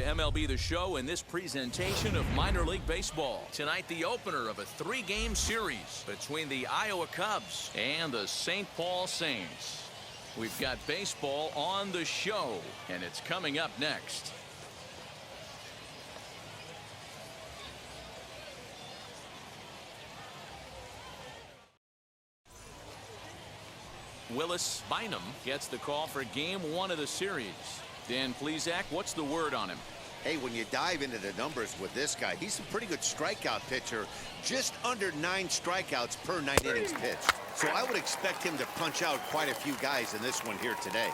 MLB The Show in this presentation of minor league baseball. Tonight, the opener of a 3-game series between the Iowa Cubs and the St. Paul Saints. We've got baseball on the show, and it's coming up next. Willis Bynum gets the call for game 1 of the series. Dan Plesac, what's the word on him? Hey, when you dive into the numbers with this guy, he's a pretty good strikeout pitcher, just under 9 strikeouts per 9 innings pitched. So I would expect him to punch out quite a few guys in this one here today.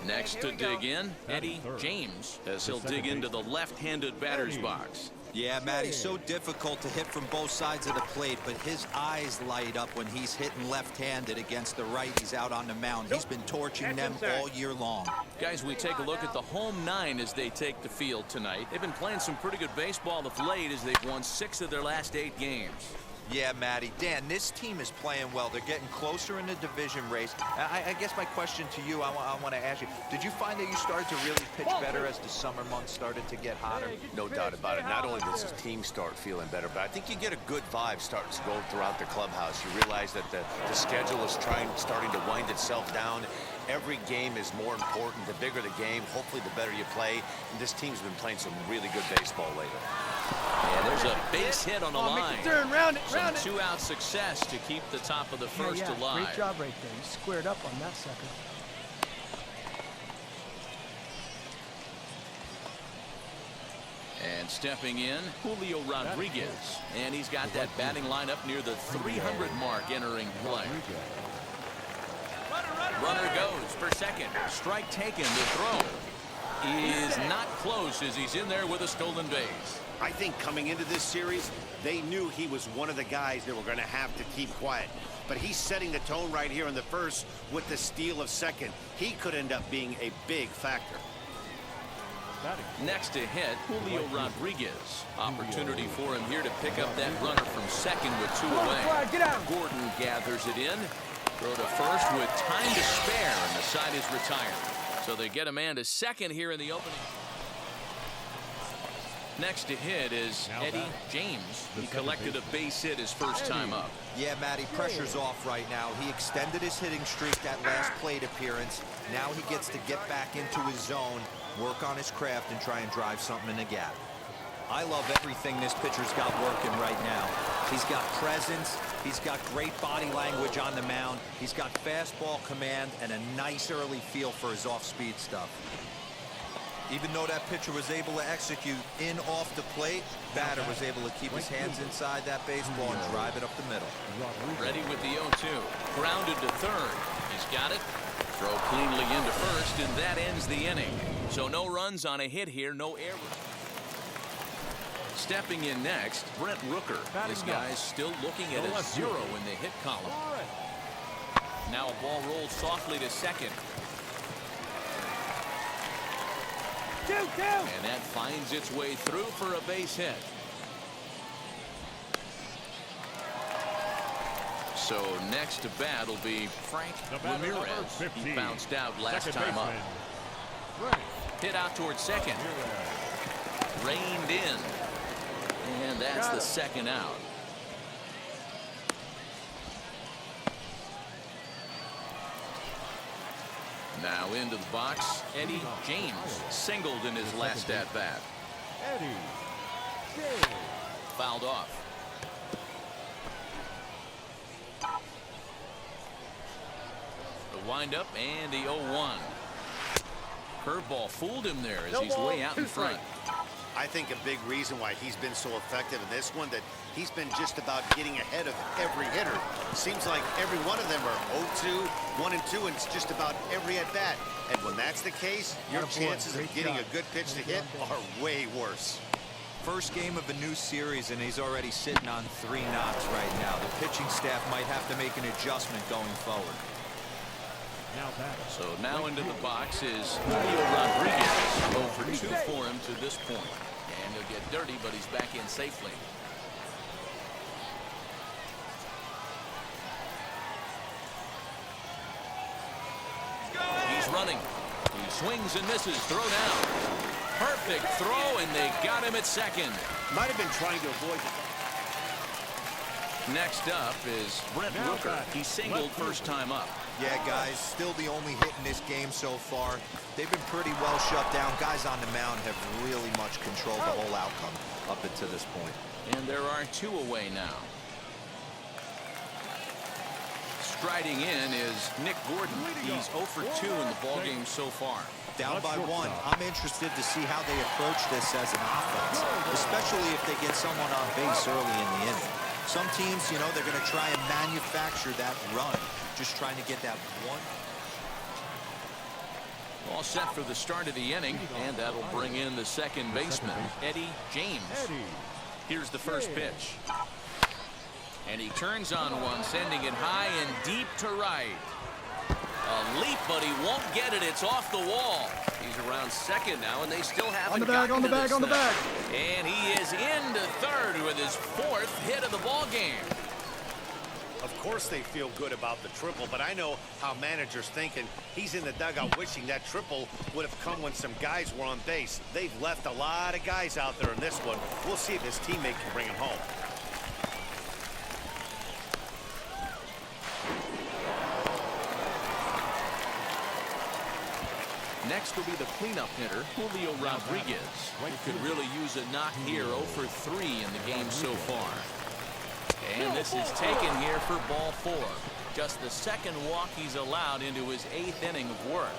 Next to dig in, Eddie James, as he'll dig into the left-handed batter's box. Yeah, Matty, so difficult to hit from both sides of the plate, but his eyes light up when he's hitting left-handed against the right. He's out on the mound. He's been torching them all year long. Guys, we take a look at the home 9 as they take the field tonight. They've been playing some pretty good baseball of late as they've won 6 of their last 8 games. Yeah, Matty. Dan, this team is playing well. They're getting closer in the division race. I guess my question to you, I want to ask you, did you find that you started to really pitch better as the summer months started to get hotter? No doubt about it. Not only does the team start feeling better, but I think you get a good vibe starting to go throughout the clubhouse. You realize that the schedule is starting to wind itself down. Every game is more important. The bigger the game, hopefully the better you play. And this team's been playing some really good baseball lately. And there's a base hit on the line. Round it. Some 2-out success to keep the top of the first alive. Great job right there. You squared up on that sucker. And stepping in, Julio Rodriguez. And he's got that batting lineup near the 300 mark entering play. Runner goes for second. Strike taken. The throw is not close as he's in there with a stolen base. I think coming into this series, they knew he was one of the guys that were going to have to keep quiet. But he's setting the tone right here in the first with the steal of second. He could end up being a big factor. Next to hit, Julio Rodriguez. Opportunity for him here to pick up that runner from second with 2 away. Gordon gathers it in. Throw to first with time to spare, and the side is retired. So they get a man to second here in the opening. Next to hit is Eddie James. He collected a base hit his first time up. Yeah, Matty, pressure's off right now. He extended his hitting streak that last plate appearance. Now he gets to get back into his zone, work on his craft, and try and drive something in the gap. I love everything this pitcher's got working right now. He's got presence. He's got great body language on the mound. He's got fastball command and a nice early feel for his off-speed stuff. Even though that pitcher was able to execute in off the plate, batter was able to keep his hands inside that baseball and drive it up the middle. Ready with the 0-2. Grounded to third. He's got it. Throw cleanly into first, and that ends the inning. So no runs on a hit here, no error. Stepping in next, Brent Rooker. This guy's still looking at a 0 in the hit column. Now a ball rolls softly to second. And that finds its way through for a base hit. So next to bat will be Frank Ramirez. He bounced out last time up. Hit out towards second. Reined in. And that's the second out. Now into the box, Eddie James singled in his last at-bat. Fouled off. The windup and the 0-1. Curveball fooled him there as he's way out in front. I think a big reason why he's been so effective in this one, that he's been just about getting ahead of every hitter. Seems like every one of them are 0-2, 1-2, and it's just about every at-bat. And when that's the case, your chances of getting a good pitch to hit are way worse. First game of a new series, and he's already sitting on 3 knocks right now. The pitching staff might have to make an adjustment going forward. So now into the box is Julio Rodriguez. 0 for 2 for him to this point. And he'll get dirty, but he's back in safely. He's running. swings and misses. Throw down. Perfect throw, and they got him at second. Might have been trying to avoid the... Next up is Brent Rooker. He singled first time up. Yeah, guys, still the only hit in this game so far. They've been pretty well shut down. Guys on the mound have really much controlled the whole outcome up until this point. And there are 2 away now. Striding in is Nick Gordon. He's 0 for 2 in the ballgame so far. Down by 1. I'm interested to see how they approach this as an offense, especially if they get someone on base early in the inning. Some teams, you know, they're going to try and manufacture that run, just trying to get that one. All set for the start of the inning, and that'll bring in the second baseman, Eddie James. Here's the first pitch. And he turns on one, sending it high and deep to right. A leap, but he won't get it. It's off the wall. He's around second now, and they still haven't gotten to this thing. And he is into third with his 4th hit of the ball game. Of course they feel good about the triple, but I know how managers thinking. He's in the dugout wishing that triple would have come when some guys were on base. They've left a lot of guys out there in this one. We'll see if his teammate can bring him home. Next will be the cleanup hitter, Julio Rodriguez. He could really use a knock here, 0 for 3 in the game so far. And this is taken here for ball 4. Just the second walk he's allowed into his 8th inning of work.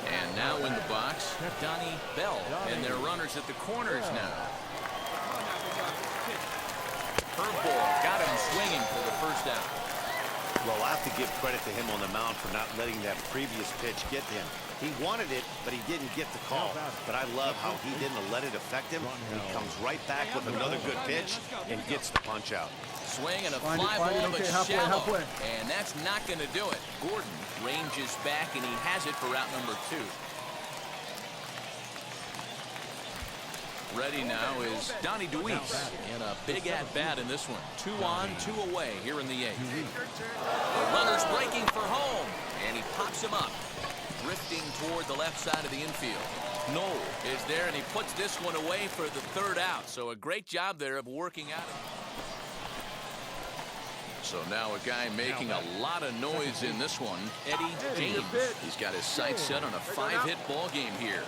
And now in the box, Donnie Bell, and their runners at the corners now. Curveball got him swinging for the first out. Well, I have to give credit to him on the mound for not letting that previous pitch get to him. He wanted it, but he didn't get the call. But I love how he didn't let it affect him. He comes right back with another good pitch and gets the punch out. Swing and a fly ball, but shallow. And that's not going to do it. Gordon ranges back, and he has it for out number 2. Ready now is Donnie DeWeese, and a big at-bat in this one. 2 on, 2 away here in the 8th. The runner's breaking for home, and he pops him up, drifting toward the left side of the infield. Knoll is there, and he puts this one away for the 3rd out. So a great job there of working out. So now a guy making a lot of noise in this one, Eddie James. He's got his sights set on a 5-hit ball game here.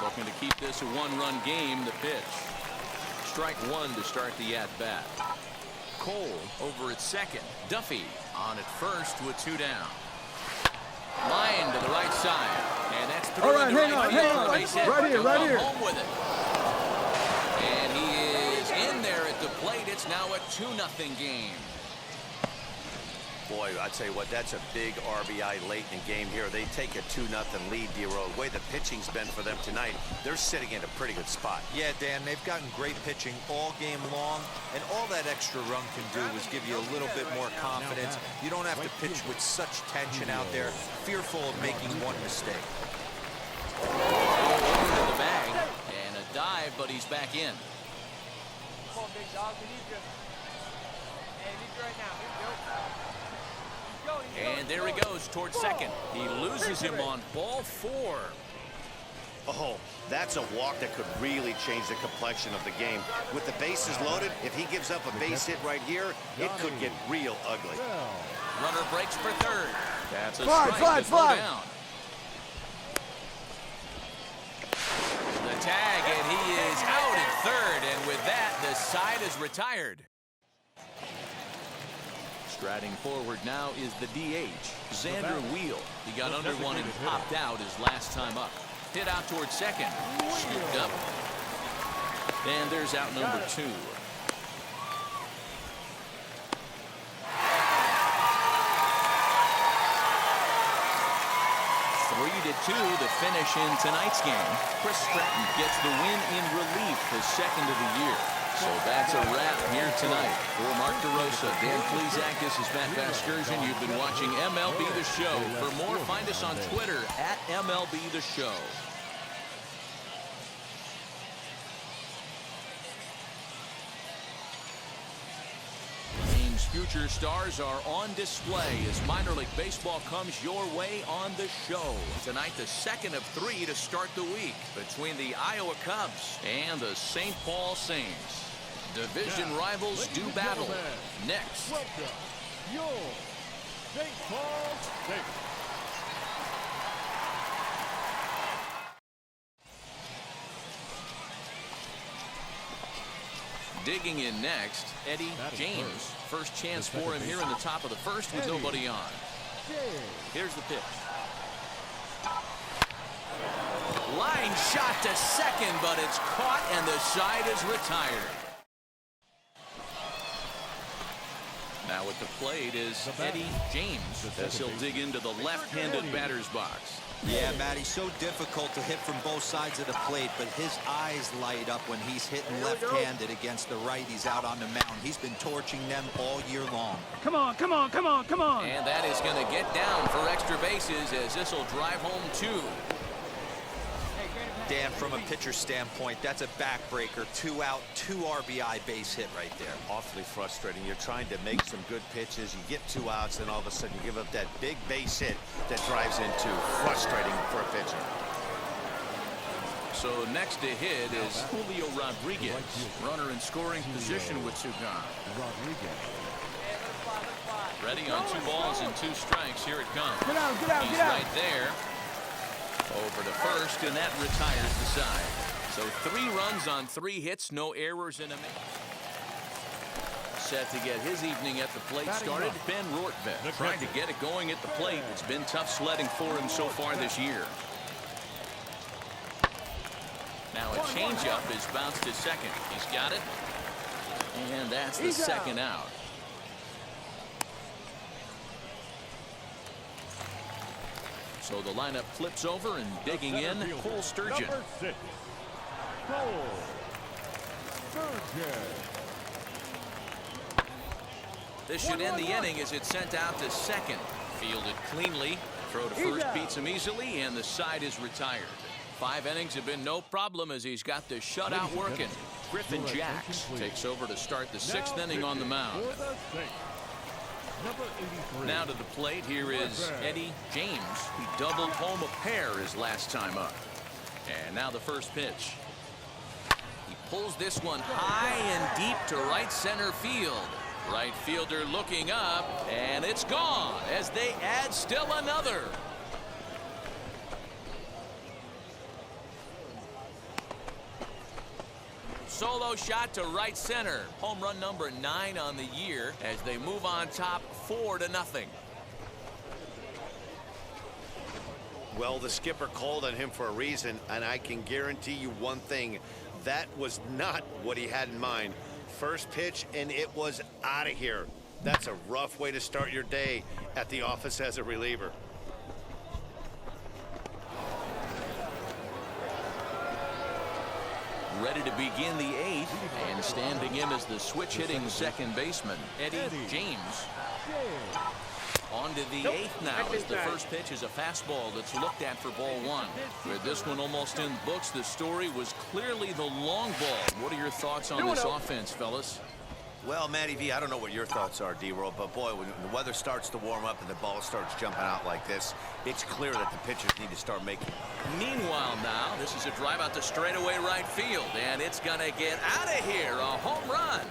Looking to keep this a 1-run game. The pitch. Strike 1 to start the at-bat. Cole over at second. Duffy on at first with 2 down. Line to the right side. And that's through. All right, hang on. Right here. Home with it. And he is in there at the plate. It's now a 2-0 game. Boy, I tell you what, that's a big RBI late in the game here. They take a 2-0 lead, D-Row. The way the pitching's been for them tonight, they're sitting in a pretty good spot. Yeah, Dan, they've gotten great pitching all game long, and all that extra run can do is give you a little bit more confidence. You don't have to pitch with such tension out there, fearful of making one mistake. Over the bag, and a dive, but he's back in. Come on, big dog, we need you. Hey, we need you right now. And there he goes towards second. He loses him on ball 4. Oh, that's a walk that could really change the complexion of the game. With the bases loaded, if he gives up a base hit right here, it could get real ugly. Runner breaks for 3rd. That's a strike. Fly. Down. The tag, and he is out at 3rd. And with that, the side is retired. Striding forward now is the DH, Xander Wheel. He got under one and popped out his last time up. Hit out towards second. Scooped up. And there's out number 2. 3-2 the finish in tonight's game. Chris Stratton gets the win in relief, his second of the year. So that's a wrap here tonight. For Mark DeRosa, Dan Plesac, this is Matt Vasgersian. You've been watching MLB The Show. For more, find us on Twitter at MLB The Show. James future stars are on display as minor league baseball comes your way on the show. Tonight, the second of 3 to start the week between the Iowa Cubs and the St. Paul Saints. Division rivals do battle. Next. Welcome, your St. Paul Saints. Digging in next, Eddie James. First chance for him here in the top of the first with nobody on. Here's the pitch. Line shot to second, but it's caught and the side is retired. Now at the plate is Eddie James as he'll dig into the left-handed batter's box. Yeah, Matty, so difficult to hit from both sides of the plate, but his eyes light up when he's hitting left-handed against the righties out on the mound. He's been torching them all year long. Come on, come on, come on, come on. And that is going to get down for extra bases as this will drive home 2. Dan, from a pitcher standpoint, that's a backbreaker. 2 out, 2 RBI base hit right there. Awfully frustrating. You're trying to make some good pitches. You get 2 outs, and all of a sudden you give up that big base hit that drives in 2. Frustrating for a pitcher. So next to hit is Julio Rodriguez. Runner in scoring position with 2 gone. Ready on 2 balls and 2 strikes. Here it comes. Get out, get out, He's get out. right there. Over to first, and that retires the side. So 3 runs on 3 hits, no errors in a minute. Set to get his evening at the plate started, Ben Rortvedt. Trying to get it going at the plate. It's been tough sledding for him so far this year. Now a changeup is bounced to second. He's got it. And that's the second out. So the lineup flips over and digging in, Cole Sturgeon. Number 6, Cole Sturgeon. This should end the inning as it's sent out to second. Fielded cleanly. Throw to first beats him easily, and the side is retired. 5 innings have been no problem as he's got the shutout working. Griffin Jacks takes over to start the 6th inning on the mound. Number 83. Now to the plate, here is Eddie James. He doubled home a pair his last time up. And now the first pitch. He pulls this one high and deep to right center field. Right fielder looking up, and it's gone as they add still another. Solo shot to right center. Home run number 9 on the year as they move on top 4-0. Well, the skipper called on him for a reason, and I can guarantee you one thing. That was not what he had in mind. First pitch, and it was out of here. That's a rough way to start your day at the office as a reliever. Ready to begin the 8th, and standing in as the switch-hitting second baseman, Eddie James. On to the 8th now as the first pitch is a fastball that's looked at for ball 1. With this one almost in books, the story was clearly the long ball. What are your thoughts on this offense, fellas? Well, Matty V, I don't know what your thoughts are, D-Roll, but boy, when the weather starts to warm up and the ball starts jumping out like this, it's clear that the pitchers need to start making. Meanwhile now, this is a drive out to straightaway right field, and it's going to get out of here, a home run.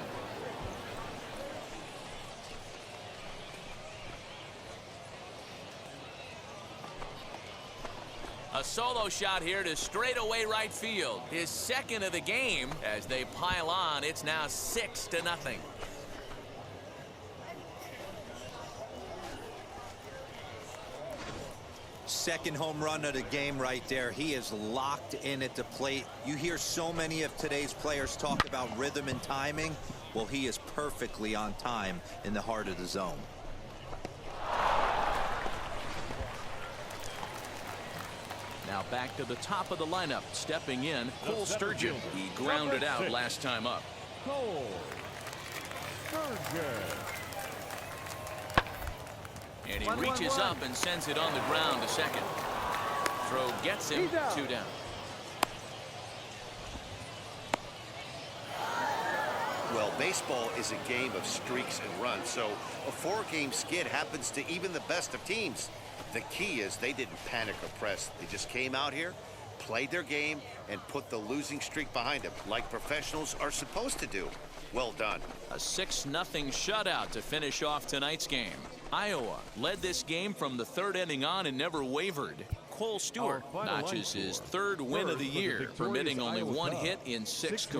A solo shot here to straightaway right field. His second of the game. As they pile on, it's now 6-0. Second home run of the game right there. He is locked in at the plate. You hear so many of today's players talk about rhythm and timing. Well, he is perfectly on time in the heart of the zone. Now back to the top of the lineup. Stepping in, Cole Sturgeon. He grounded out last time up. Cole Sturgeon. And he reaches up and sends it on the ground to second. Throw gets him 2 down. Well, baseball is a game of streaks and runs, so a 4-game skid happens to even the best of teams. The key is they didn't panic or press. They just came out here, played their game, and put the losing streak behind them, like professionals are supposed to do. Well done. A 6-0 shutout to finish off tonight's game. Iowa led this game from the 3rd inning on and never wavered. Cole Stewart Our final notches line his score. 3rd win of the First for the year, victorious permitting only Iowa 1 Cubs. hit in 6 6 runs.